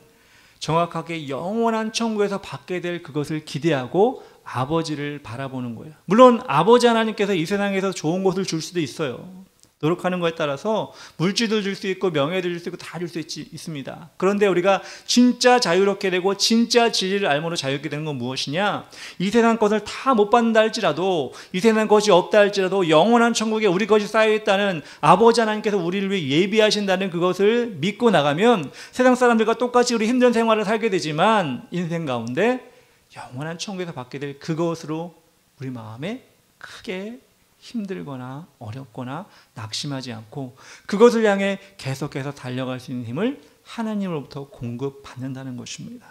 정확하게 영원한 천국에서 받게 될 그것을 기대하고 아버지를 바라보는 거예요. 물론 아버지 하나님께서 이 세상에서 좋은 것을 줄 수도 있어요. 노력하는 것에 따라서 물질도 줄 수 있고 명예도 줄 수 있고 다 줄 수 있습니다. 그런데 우리가 진짜 자유롭게 되고 진짜 진리를 알므로 자유롭게 되는 건 무엇이냐? 이 세상 것을 다 못 받는다 할지라도, 이 세상 것이 없다 할지라도 영원한 천국에 우리 것이 쌓여있다는 아버지 하나님께서 우리를 위해 예비하신다는 그것을 믿고 나가면 세상 사람들과 똑같이 우리 힘든 생활을 살게 되지만 인생 가운데 영원한 천국에서 받게 될 그것으로 우리 마음에 크게 힘들거나 어렵거나 낙심하지 않고 그것을 향해 계속해서 달려갈 수 있는 힘을 하나님으로부터 공급받는다는 것입니다.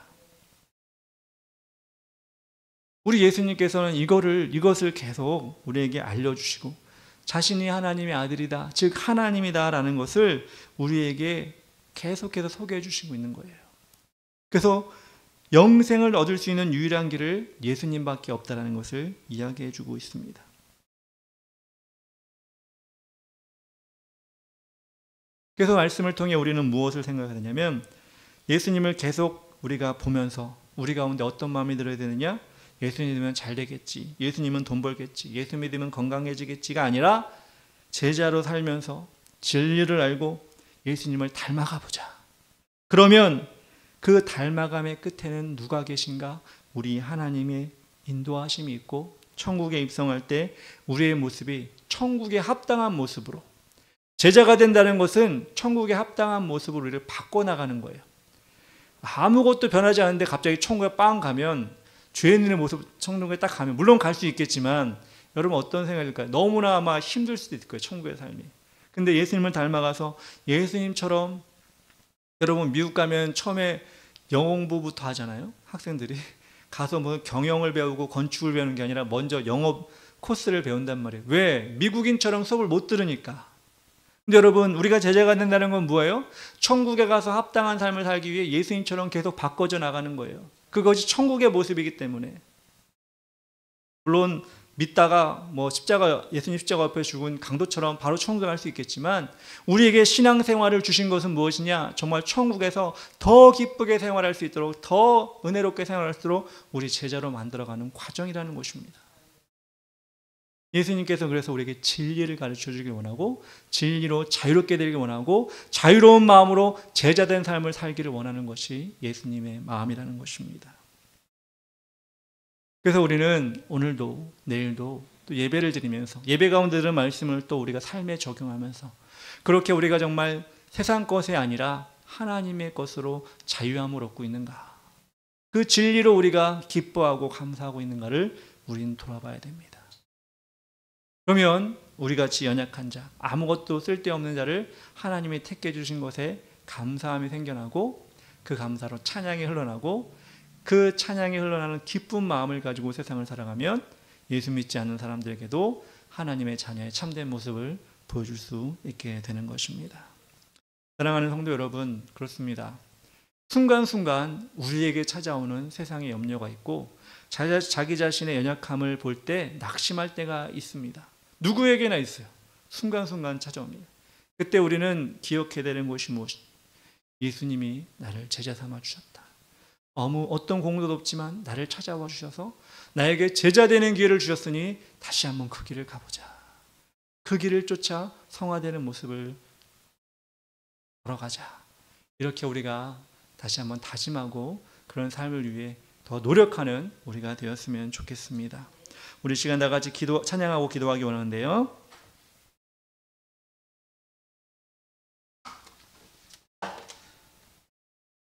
우리 예수님께서는 이것을 계속 우리에게 알려주시고 자신이 하나님의 아들이다, 즉 하나님이다라는 것을 우리에게 계속해서 소개해 주시고 있는 거예요. 그래서 영생을 얻을 수 있는 유일한 길을 예수님밖에 없다라는 것을 이야기해 주고 있습니다. 그래서 말씀을 통해 우리는 무엇을 생각하느냐면 예수님을 계속 우리가 보면서 우리 가운데 어떤 마음이 들어야 되느냐? 예수 믿으면 잘 되겠지, 예수님은 돈 벌겠지, 예수 믿으면 건강해지겠지가 아니라 제자로 살면서 진리를 알고 예수님을 닮아가 보자. 그러면 그 닮아감의 끝에는 누가 계신가? 우리 하나님의 인도하심이 있고 천국에 입성할 때 우리의 모습이 천국에 합당한 모습으로, 제자가 된다는 것은 천국에 합당한 모습으로 우리를 바꿔나가는 거예요. 아무것도 변하지 않는데 갑자기 천국에 빵 가면, 죄인의 모습 천국에 딱 가면 물론 갈 수 있겠지만 여러분 어떤 생각이 들까요? 너무나 아마 힘들 수도 있을 거예요, 천국의 삶이. 근데 예수님을 닮아가서 예수님처럼, 여러분 미국 가면 처음에 영어 공부부터 하잖아요. 학생들이 가서 뭐 경영을 배우고 건축을 배우는 게 아니라 먼저 영어 코스를 배운단 말이에요. 왜? 미국인처럼 수업을 못 들으니까. 근데 여러분, 우리가 제자가 된다는 건 뭐예요? 천국에 가서 합당한 삶을 살기 위해 예수님처럼 계속 바꿔져 나가는 거예요. 그것이 천국의 모습이기 때문에. 물론 믿다가 예수님 십자가 앞에 죽은 강도처럼 바로 천국에 갈 수 있겠지만 우리에게 신앙생활을 주신 것은 무엇이냐? 정말 천국에서 더 기쁘게 생활할 수 있도록, 더 은혜롭게 생활할 수 있도록 우리 제자로 만들어가는 과정이라는 것입니다. 예수님께서 그래서 우리에게 진리를 가르쳐 주길 원하고 진리로 자유롭게 되길 원하고 자유로운 마음으로 제자된 삶을 살기를 원하는 것이 예수님의 마음이라는 것입니다. 그래서 우리는 오늘도 내일도 또 예배를 드리면서 예배 가운데 들은 말씀을 또 우리가 삶에 적용하면서 그렇게 우리가 정말 세상 것이 아니라 하나님의 것으로 자유함을 얻고 있는가, 그 진리로 우리가 기뻐하고 감사하고 있는가를 우리는 돌아봐야 됩니다. 그러면 우리같이 연약한 자, 아무것도 쓸데없는 자를 하나님이 택해 주신 것에 감사함이 생겨나고 그 감사로 찬양이 흘러나고 그 찬양이 흘러나는 기쁜 마음을 가지고 세상을 살아가면 예수 믿지 않는 사람들에게도 하나님의 자녀의 참된 모습을 보여줄 수 있게 되는 것입니다. 사랑하는 성도 여러분, 그렇습니다. 순간순간 우리에게 찾아오는 세상의 염려가 있고 자기 자신의 연약함을 볼 때 낙심할 때가 있습니다. 누구에게나 있어요. 순간순간 찾아옵니다. 그때 우리는 기억해야 되는 것이 무엇이냐? 예수님이 나를 제자 삼아 주셨다. 어떤 공로도 없지만 나를 찾아와 주셔서 나에게 제자 되는 기회를 주셨으니 다시 한번 그 길을 가보자. 그 길을 쫓아 성화되는 모습을 걸어가자. 이렇게 우리가 다시 한번 다짐하고 그런 삶을 위해 더 노력하는 우리가 되었으면 좋겠습니다. 우리 시간 다 같이 찬양하고 기도하기 원하는데요.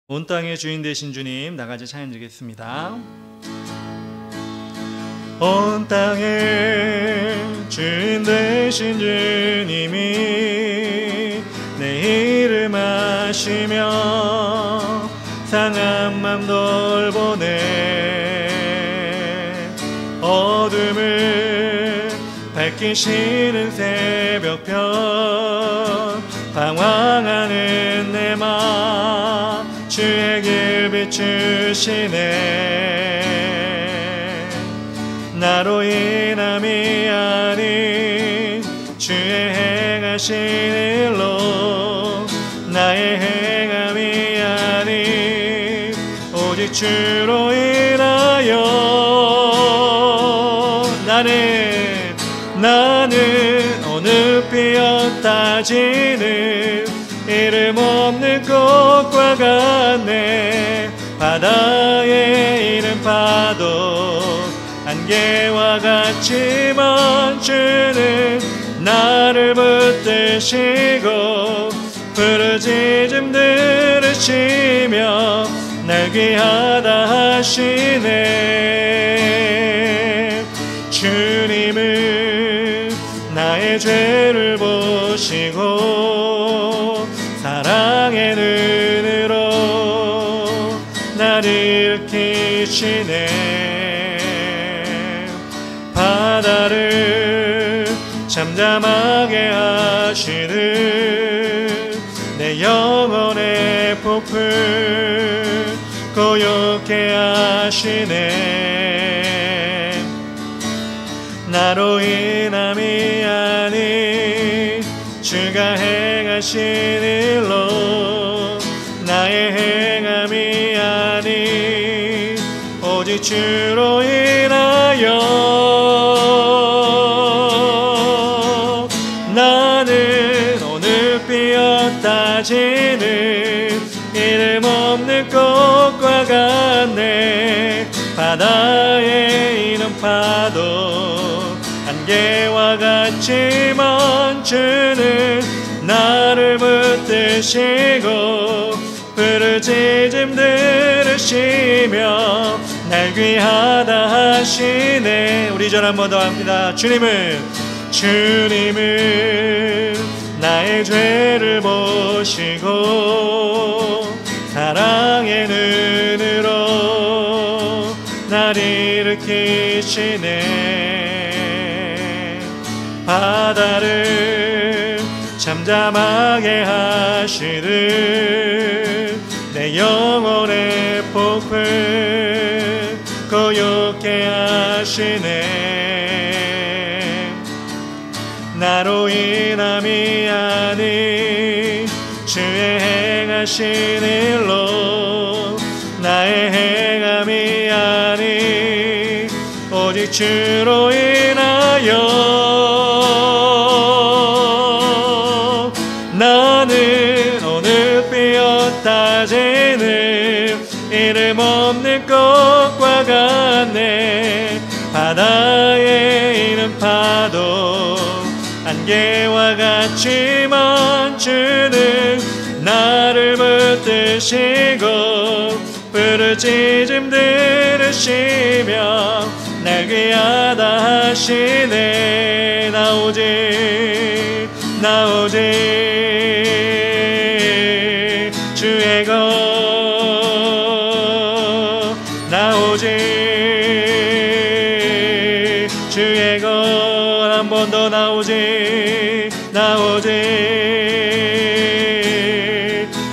온 땅의 주인 되신 주님, 다 같이 찬양 드리겠습니다. 온 땅의 주인 되신 주님이 내 이름 아시며 상한 맘 돌보네. 어둠을 밝히시는 새벽별 방황하는 내 맘 주의 길 비추시네. 나로 인함이 아닌 주의 행하신 일로 나의 행함이 아닌 오직 주로 인하여 나는 오늘 피었다 지는 이름 없는 꽃과 같네. 바다에 이른 파도 안개와 같지만 주는 나를 붙드시고 부르짖음 들으시며 날 귀하다 하시네. 주님은 나의 죄를 보시고 사랑의 눈으로 나를 일으키시네. 바다를 잠잠하게 하시는 내 영혼의 폭풍 고요케 하시네. 나로 인함이 아닌 주가 행하신 일로 나의 행함이 아닌 오직 주로 인하여 나는 오늘 피었다 지는 이름 없는 꽃과 같네. 바다에 이는 파도 안개와 같지만 주는 나를 붙드시고 부르짖음 들으시며 날 귀하다 하시네. 우리 절 한 번 더 합니다. 주님은 나의 죄를 보시고 사랑의 눈으로 날 일으키시네. 바다를 잠잠하게 하시는 내 영혼의 폭풍 고요케 하시네. 나로 인함이 아닌 주의 행하신 일로 나의 행함이 아닌 오직 주로 인하여 나는 오늘 피었다 지는 이름 없는 꽃과 같네. 바다에 있는 파도 안개와 같지만 주는 나를 붙드시고 부르짖음 들으시며 날 귀하다 하시네. 나 오직 주의 것, 나 오직 주의 것. 한 번 더 나 오직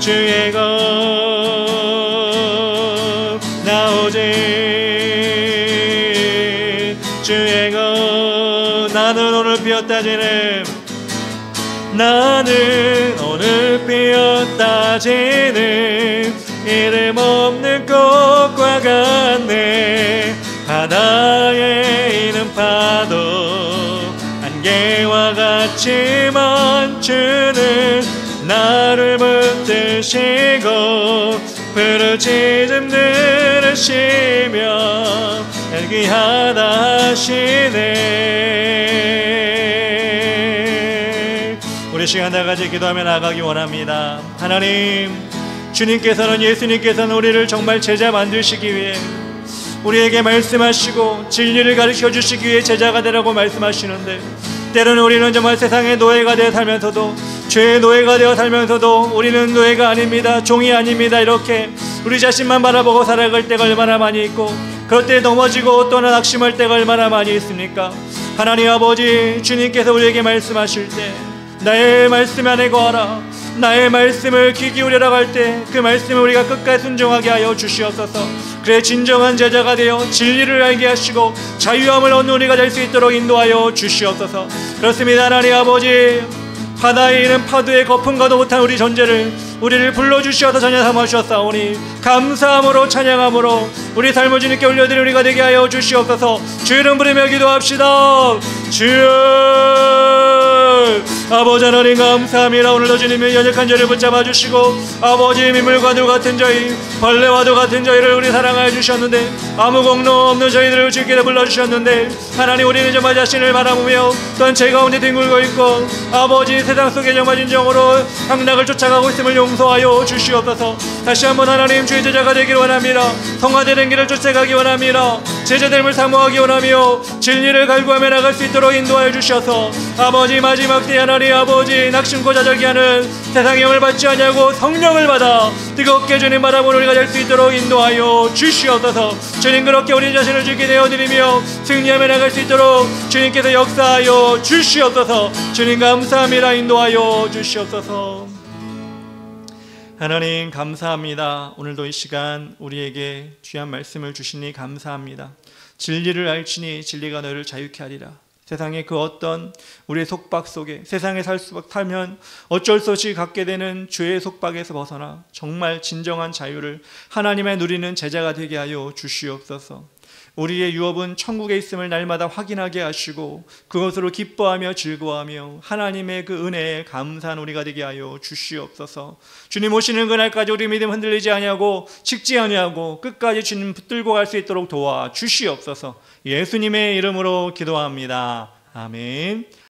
주의 것, 나 오직 주의 것. 나는 오늘 피었다지는, 나는 오늘 피었다지는 이름 없는 꽃과 같네. 바다에 있는 파도 안개와 같지만 주는 나를 붙드시고 부르짖음 들으시며 날 귀하다 하시네. 우리 시간 다 같이 기도하며 나가기 원합니다. 하나님, 주님께서는, 예수님께서는 우리를 정말 제자 만드시기 위해 우리에게 말씀하시고 진리를 가르쳐 주시기 위해 제자가 되라고 말씀하시는데, 때로는 우리는 정말 세상의 노예가 되어 살면서도, 죄의 노예가 되어 살면서도 우리는 노예가 아닙니다, 종이 아닙니다, 이렇게 우리 자신만 바라보고 살아갈 때가 얼마나 많이 있고, 그럴 때 넘어지고 또는 낙심할 때가 얼마나 많이 있습니까? 하나님 아버지, 주님께서 우리에게 말씀하실 때 나의 말씀 안에 거하라, 나의 말씀을 귀 기울여라 할 때 그 말씀을 우리가 끝까지 순종하게 하여 주시옵소서. 그래 진정한 제자가 되어 진리를 알게 하시고 자유함을 얻는 우리가 될 수 있도록 인도하여 주시옵소서. 그렇습니다. 하나님 아버지, 바다에 있는 파도의 거품과도 못한 우리 존재를 우리를 불러주시어서 전혀 삼으셨사오니 감사함으로 찬양함으로 우리 삶을 주님께 올려드리는 우리가 되게 하여 주시옵소서. 주 이름 부르며 기도합시다. 주여, 아버지 하나님 감사합니다. 오늘도 주님의 연약한 저를 붙잡아 주시고 아버지, 민물과도 같은 저희, 벌레와도 같은 저희를 우리 사랑하여 주셨는데, 아무 공로 없는 저희들을 주께서 불러주셨는데, 하나님 우리는 정말 자신을 바라보며 또한 죄 가운데 뒹굴고 있고 아버지, 세상 속에 정말 진정으로 향락을 쫓아가고 있음을 용서하여 주시옵소서. 다시 한번 하나님, 주의 제자가 되기를 원합니다. 성화되는 길을 쫓아가기 원합니다. 제자됨을 사모하기 원하며 진리를 갈구하며 나갈 수 있도록 인도하여 주셔서 아버지, 마지막 때 하나님 아버지, 낙심고 자적이 하는 세상의 영을 받지 않냐고 성령을 받아 뜨겁게 주님 바라보는 우리가 될 수 있도록 인도하여 주시옵소서. 주님, 그렇게 우리 자신을 주께 내어드리며 승리하며 나갈 수 있도록 주님께서 역사하여 주시옵소서. 주님 감사합니다. 인도하여 주시옵소서. 하나님 감사합니다. 오늘도 이 시간 우리에게 귀한 말씀을 주시니 감사합니다. 진리를 알지니 진리가 너를 자유케 하리라. 세상의 그 어떤 우리의 속박 속에, 세상에 살면 어쩔 수 없이 갖게 되는 죄의 속박에서 벗어나 정말 진정한 자유를 하나님의 누리는 제자가 되게 하여 주시옵소서. 우리의 유업은 천국에 있음을 날마다 확인하게 하시고 그것으로 기뻐하며 즐거워하며 하나님의 그 은혜에 감사한 우리가 되게 하여 주시옵소서. 주님 오시는 그날까지 우리 믿음 흔들리지 아니하고 식지 아니하고 끝까지 주님 붙들고 갈 수 있도록 도와 주시옵소서. 예수님의 이름으로 기도합니다. 아멘.